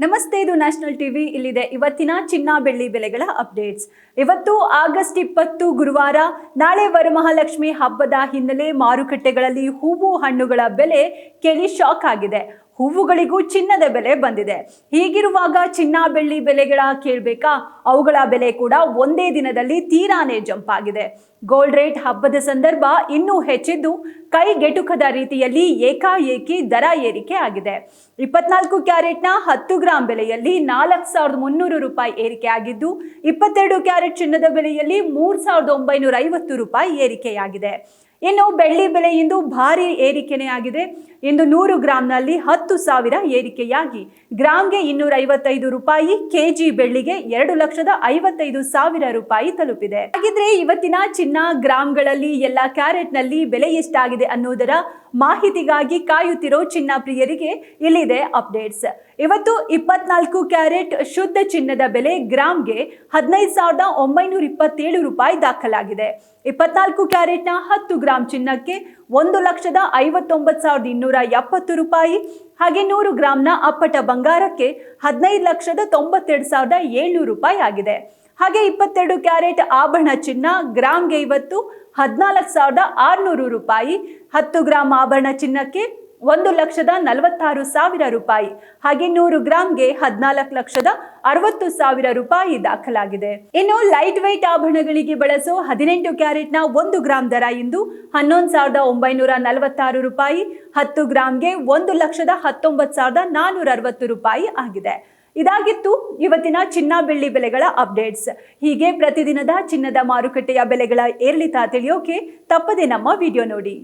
ನಮಸ್ತೆ, ಇದು national TV. ಇಲ್ಲಿದೆ ಇವತ್ತಿನ ಚಿನ್ನ ಬೆಳ್ಳಿ ಬೆಲೆಗಳ ಅಪ್ಡೇಟ್ಸ್. ಇವತ್ತು ಆಗಸ್ಟ್ 20 ಗುರುವಾರ. ನಾಳೆ ವರಮಹಾಲಕ್ಷ್ಮಿ ಹಬ್ಬದ ಹಿನ್ನೆಲೆ ಮಾರುಕಟ್ಟೆಗಳಲ್ಲಿ ಹೂವು ಹಣ್ಣುಗಳ ಬೆಲೆ ಕೇಳಿ ಶಾಕ್ ಆಗಿದೆ. ಹೂವುಗಳಿಗೂ ಚಿನ್ನದ ಬೆಲೆ ಬಂದಿದೆ. ಹೀಗಿರುವಾಗ ಚಿನ್ನ ಬೆಳ್ಳಿ ಬೆಲೆಗಳ ಕೇಳಬೇಕಾ? ಅವುಗಳ ಬೆಲೆ ಕೂಡ ಒಂದೇ ದಿನದಲ್ಲಿ ತೀರಾನೇ ಜಂಪ್ ಆಗಿದೆ. ಗೋಲ್ಡ್ ರೇಟ್ ಹಬ್ಬದ ಸಂದರ್ಭ ಇನ್ನೂ ಹೆಚ್ಚಿದ್ದು, ಕೈಗೆಟುಕದ ರೀತಿಯಲ್ಲಿ ಏಕಾಏಕಿ ದರ ಏರಿಕೆ ಆಗಿದೆ. 24 ಕ್ಯಾರೆಟ್ನ 10 ಗ್ರಾಂ ಬೆಲೆಯಲ್ಲಿ 4,300 ರೂಪಾಯಿ ಏರಿಕೆ ಆಗಿದ್ದು, 22 ಕ್ಯಾರೆಟ್ ಚಿನ್ನದ ಬೆಲೆಯಲ್ಲಿ 3,950 ರೂಪಾಯಿ ಏರಿಕೆಯಾಗಿದೆ. ಇನ್ನು ಬೆಳ್ಳಿ ಬೆಲೆ ಇಂದು ಭಾರಿ ಏರಿಕೆನೇ ಆಗಿದೆ. ಇಂದು 100 ಗ್ರಾಂನಲ್ಲಿ 10,000 ಏರಿಕೆಯಾಗಿ ಗ್ರಾಂಗೆ 255 ರೂಪಾಯಿ, ಕೆಜಿ ಬೆಳ್ಳಿಗೆ 2,55,000 ರೂಪಾಯಿ ತಲುಪಿದೆ. ಹಾಗಿದ್ರೆ ಇವತ್ತಿನ ಚಿನ್ನ ಗ್ರಾಂಗಳಲ್ಲಿ ಎಲ್ಲ ಕ್ಯಾರೆಟ್ನಲ್ಲಿ ಬೆಲೆ ಎಷ್ಟಾಗಿದೆ ಅನ್ನೋದರ ಮಾಹಿತಿಗಾಗಿ ಕಾಯುತ್ತಿರೋ ಚಿನ್ನ ಪ್ರಿಯರಿಗೆ ಇಲ್ಲಿದೆ ಅಪ್ಡೇಟ್ಸ್. ಇವತ್ತು 24 ಕ್ಯಾರೆಟ್ ಶುದ್ಧ ಚಿನ್ನದ ಬೆಲೆ ಗ್ರಾಂಗೆ 15,927 ರೂಪಾಯಿ ದಾಖಲಾಗಿದೆ. 24 ಕ್ಯಾರೆಟ್ನ 10 ಗ್ರಾಂ ಚಿನ್ನಕ್ಕೆ 1,59,270 ರೂಪಾಯಿ. ಹಾಗೆ 100 ಗ್ರಾಂನ ಅಪ್ಪಟ ಬಂಗಾರಕ್ಕೆ 15,92,700 ರೂಪಾಯಿ ಆಗಿದೆ. ಹಾಗೆ 22 ಕ್ಯಾರೆಟ್ ಆಭರಣ ಚಿನ್ನ ಗ್ರಾಂಗೆ ಇವತ್ತು 14,600 ರೂಪಾಯಿ. 10 ಗ್ರಾಂ ಆಭರಣ ಚಿನ್ನಕ್ಕೆ 1,46,000 ರೂಪಾಯಿ. ಹಾಗೆ 100 ಗ್ರಾಂಗೆ 14,60,000 ರೂಪಾಯಿ ದಾಖಲಾಗಿದೆ. ಇನ್ನು ಲೈಟ್ ವೆಯ್ಟ್ ಆಭರಣಗಳಿಗೆ ಬಳಸೋ 18 ಕ್ಯಾರೆಟ್ನ 1 ಗ್ರಾಂ ದರ ಇಂದು 11,946 ರೂಪಾಯಿ. 10 ಗ್ರಾಂಗೆ 1,19,460 ರೂಪಾಯಿ ಆಗಿದೆ. ಇದಾಗಿತ್ತು ಇವತ್ತಿನ ಚಿನ್ನ ಬೆಳ್ಳಿ ಬೆಲೆಗಳ ಅಪ್ಡೇಟ್ಸ್. ಹೀಗೆ ಪ್ರತಿದಿನದ ಚಿನ್ನದ ಮಾರುಕಟ್ಟೆಯ ಬೆಲೆಗಳ ಏರಿಳಿತ ತಿಳಿಯೋಕೆ ತಪ್ಪದೆ ನಮ್ಮ ವಿಡಿಯೋ ನೋಡಿ.